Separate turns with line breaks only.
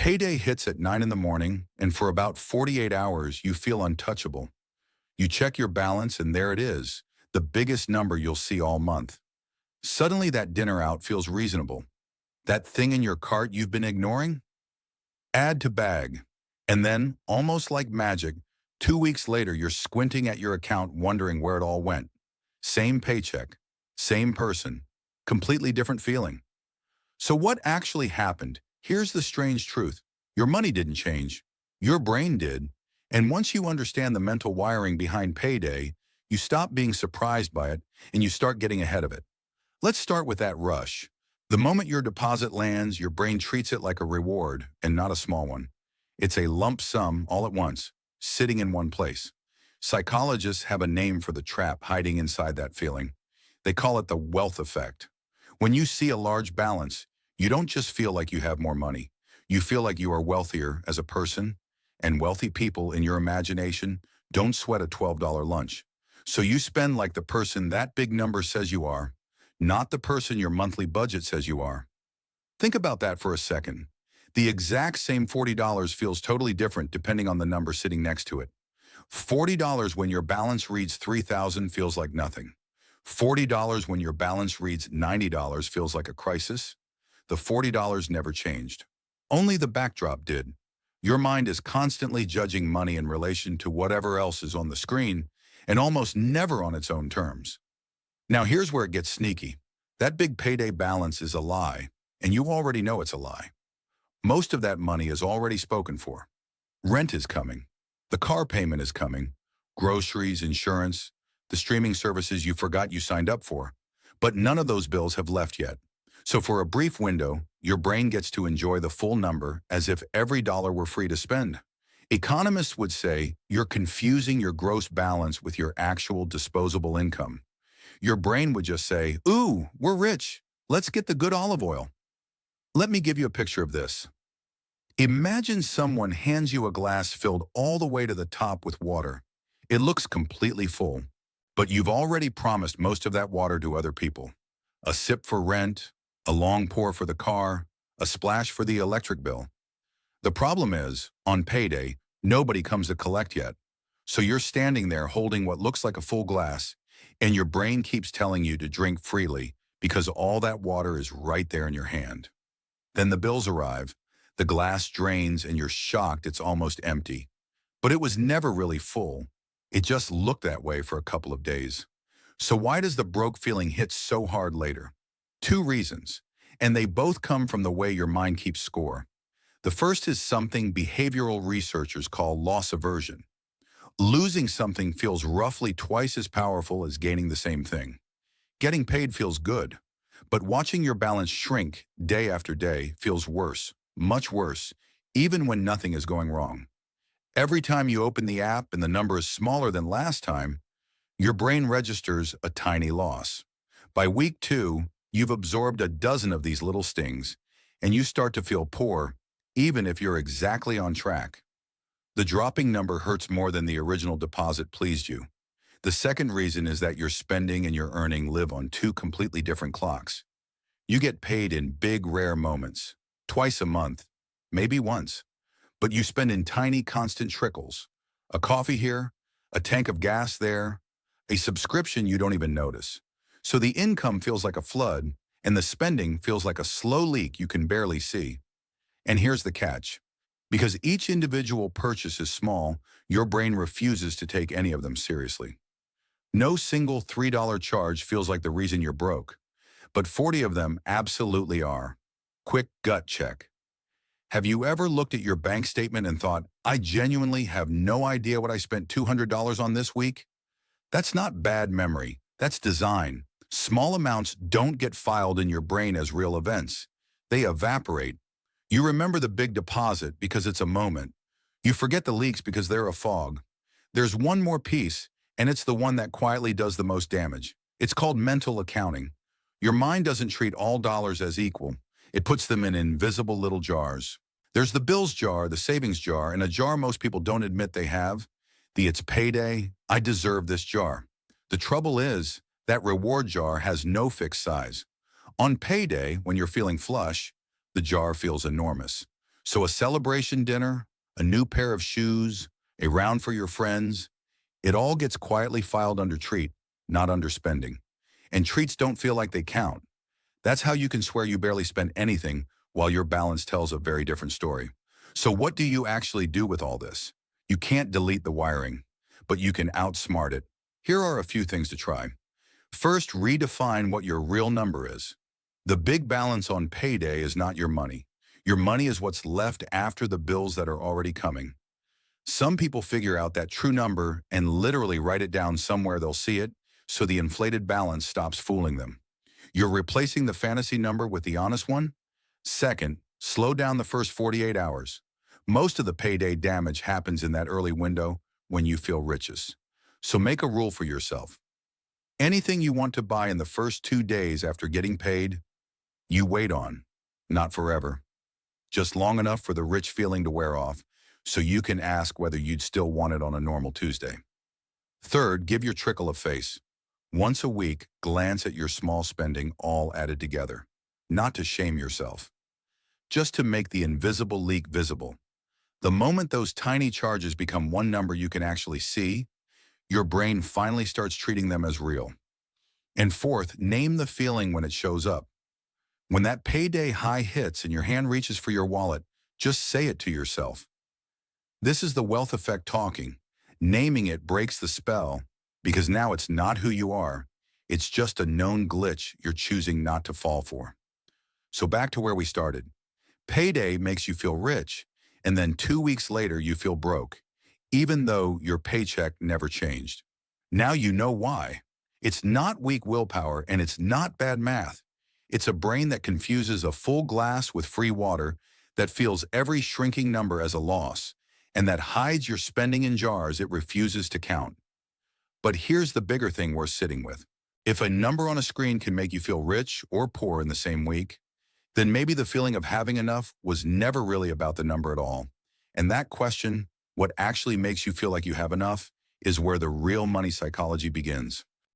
Payday hits at 9 in the morning, and for about 48 hours, you feel untouchable. You check your balance, and there it is, the biggest number you'll see all month. Suddenly, that dinner out feels reasonable. That thing in your cart you've been ignoring? Add to bag. And then, almost like magic, 2 weeks later, you're squinting at your account wondering where it all went. Same paycheck, same person, completely different feeling. So what actually happened? Here's the strange truth. Your money didn't change. Your brain did. And once you understand the mental wiring behind payday, you stop being surprised by it and you start getting ahead of it. Let's start with that rush. The moment your deposit lands, your brain treats it like a reward and not a small one. It's a lump sum all at once, sitting in one place. Psychologists have a name for the trap hiding inside that feeling. They call it the wealth effect. When you see a large balance, you don't just feel like you have more money. You feel like you are wealthier as a person, and wealthy people in your imagination don't sweat a $12 lunch. So you spend like the person that big number says you are, not the person your monthly budget says you are. Think about that for a second. The exact same $40 feels totally different depending on the number sitting next to it. $40 when your balance reads $3,000 feels like nothing. $40 when your balance reads $90 feels like a crisis. The $40 never changed. Only the backdrop did. Your mind is constantly judging money in relation to whatever else is on the screen and almost never on its own terms. Now here's where it gets sneaky. That big payday balance is a lie, and you already know it's a lie. Most of that money is already spoken for. Rent is coming. The car payment is coming. Groceries, insurance, the streaming services you forgot you signed up for. But none of those bills have left yet. So for a brief window, your brain gets to enjoy the full number as if every dollar were free to spend. Economists would say you're confusing your gross balance with your actual disposable income. Your brain would just say, "Ooh, we're rich. Let's get the good olive oil." Let me give you a picture of this. Imagine someone hands you a glass filled all the way to the top with water. It looks completely full, but you've already promised most of that water to other people. A sip for rent, a long pour for the car, a splash for the electric bill. The problem is, on payday, nobody comes to collect yet. So you're standing there holding what looks like a full glass, and your brain keeps telling you to drink freely because all that water is right there in your hand. Then the bills arrive, the glass drains, and you're shocked it's almost empty. But it was never really full. It just looked that way for a couple of days. So why does the broke feeling hit so hard later? Two reasons, and they both come from the way your mind keeps score. The first is something behavioral researchers call loss aversion. Losing something feels roughly twice as powerful as gaining the same thing. Getting paid feels good, but watching your balance shrink day after day feels worse, much worse, even when nothing is going wrong. Every time you open the app and the number is smaller than last time, your brain registers a tiny loss. By week 2, you've absorbed a dozen of these little stings, and you start to feel poor, even if you're exactly on track. The dropping number hurts more than the original deposit pleased you. The second reason is that your spending and your earning live on two completely different clocks. You get paid in big, rare moments, twice a month, maybe once, but you spend in tiny, constant trickles. A coffee here, a tank of gas there, a subscription you don't even notice. So the income feels like a flood, and the spending feels like a slow leak you can barely see. And here's the catch. Because each individual purchase is small, your brain refuses to take any of them seriously. No single $3 charge feels like the reason you're broke, but 40 of them absolutely are. Quick gut check. Have you ever looked at your bank statement and thought, "I genuinely have no idea what I spent $200 on this week"? That's not bad memory. That's design. Small amounts don't get filed in your brain as real events. They evaporate. You remember the big deposit because it's a moment. You forget the leaks because they're a fog. There's one more piece, and it's the one that quietly does the most damage. It's called mental accounting. Your mind doesn't treat all dollars as equal. It puts them in invisible little jars. There's the bills jar, the savings jar, and a jar most people don't admit they have. The "it's payday, I deserve this" jar. The trouble is, that reward jar has no fixed size. On payday, when you're feeling flush, the jar feels enormous. So a celebration dinner, a new pair of shoes, a round for your friends, it all gets quietly filed under treat, not under spending. And treats don't feel like they count. That's how you can swear you barely spent anything while your balance tells a very different story. So what do you actually do with all this? You can't delete the wiring, but you can outsmart it. Here are a few things to try. First, redefine what your real number is. The big balance on payday is not your money. Your money is what's left after the bills that are already coming. Some people figure out that true number and literally write it down somewhere they'll see it, so the inflated balance stops fooling them. You're replacing the fantasy number with the honest one? Second, slow down the first 48 hours. Most of the payday damage happens in that early window when you feel richest. So make a rule for yourself. Anything you want to buy in the first 2 days after getting paid, you wait on. Not forever. Just long enough for the rich feeling to wear off, so you can ask whether you'd still want it on a normal Tuesday. Third, give your trickle a face. Once a week, glance at your small spending all added together. Not to shame yourself, just to make the invisible leak visible. The moment those tiny charges become one number you can actually see, your brain finally starts treating them as real. And fourth, name the feeling when it shows up. When that payday high hits and your hand reaches for your wallet, just say it to yourself. This is the wealth effect talking. Naming it breaks the spell because now it's not who you are. It's just a known glitch you're choosing not to fall for. So back to where we started. Payday makes you feel rich, and then 2 weeks later you feel broke, even though your paycheck never changed. Now you know why. It's not weak willpower and it's not bad math. It's a brain that confuses a full glass with free water, that feels every shrinking number as a loss, and that hides your spending in jars it refuses to count. But here's the bigger thing worth sitting with. If a number on a screen can make you feel rich or poor in the same week, then maybe the feeling of having enough was never really about the number at all. And that question, what actually makes you feel like you have enough, is where the real money psychology begins.